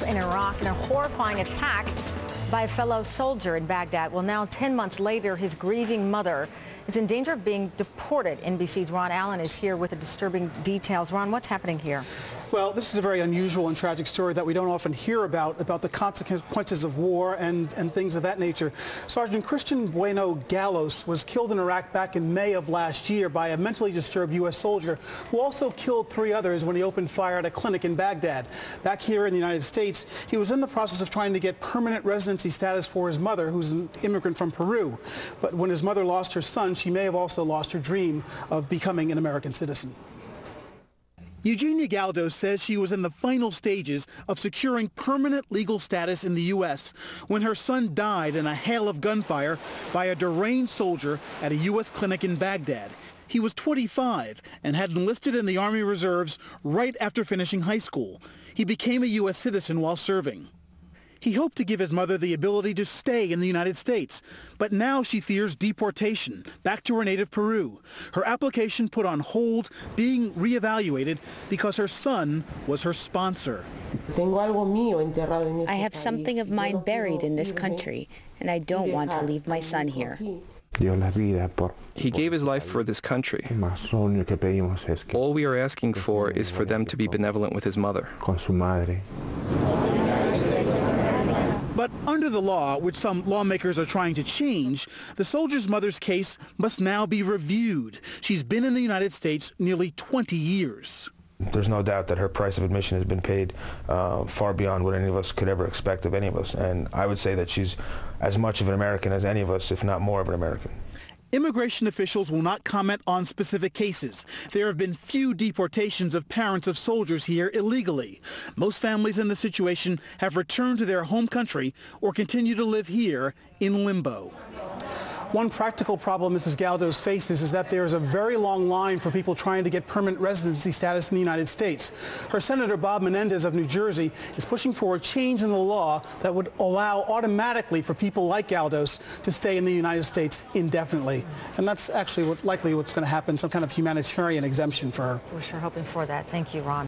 In Iraq in a horrifying attack by a fellow soldier in Baghdad. Well, now 10 months later, his grieving mother is in danger of being deported. NBC's Ron Allen is here with the disturbing details. Ron, what's happening here? Well, this is a very unusual and tragic story that we don't often hear about the consequences of war and things of that nature. Sergeant Christian Bueno Gallos was killed in Iraq back in May of last year by a mentally disturbed U.S. soldier who also killed 3 others when he opened fire at a clinic in Baghdad. Back here in the United States, he was in the process of trying to get permanent residency status for his mother, who's an immigrant from Peru. But when his mother lost her son, she may have also lost her dream of becoming an American citizen. Eugenia Galdos says she was in the final stages of securing permanent legal status in the U.S. when her son died in a hail of gunfire by a deranged soldier at a U.S. clinic in Baghdad. He was 25 and had enlisted in the Army Reserves right after finishing high school. He became a U.S. citizen while serving. He hoped to give his mother the ability to stay in the United States, but now she fears deportation back to her native Peru. Her application put on hold, being reevaluated because her son was her sponsor. I have something of mine buried in this country, and I don't want to leave my son here. He gave his life for this country. All we are asking for is for them to be benevolent with his mother. But under the law, which some lawmakers are trying to change, the soldier's mother's case must now be reviewed. She's been in the United States nearly 20 years. There's no doubt that her price of admission has been paid far beyond what any of us could ever expect of any of us. And I would say that she's as much of an American as any of us, if not more of an American. Immigration officials will not comment on specific cases. There have been few deportations of parents of soldiers here illegally. Most families in this situation have returned to their home country or continue to live here in limbo. One practical problem Mrs. Galdos faces is that there is a very long line for people trying to get permanent residency status in the United States. Her Senator Bob Menendez of New Jersey is pushing for a change in the law that would allow automatically for people like Galdos to stay in the United States indefinitely. And that's actually likely what's going to happen, some kind of humanitarian exemption for her. We're sure hoping for that. Thank you, Ron.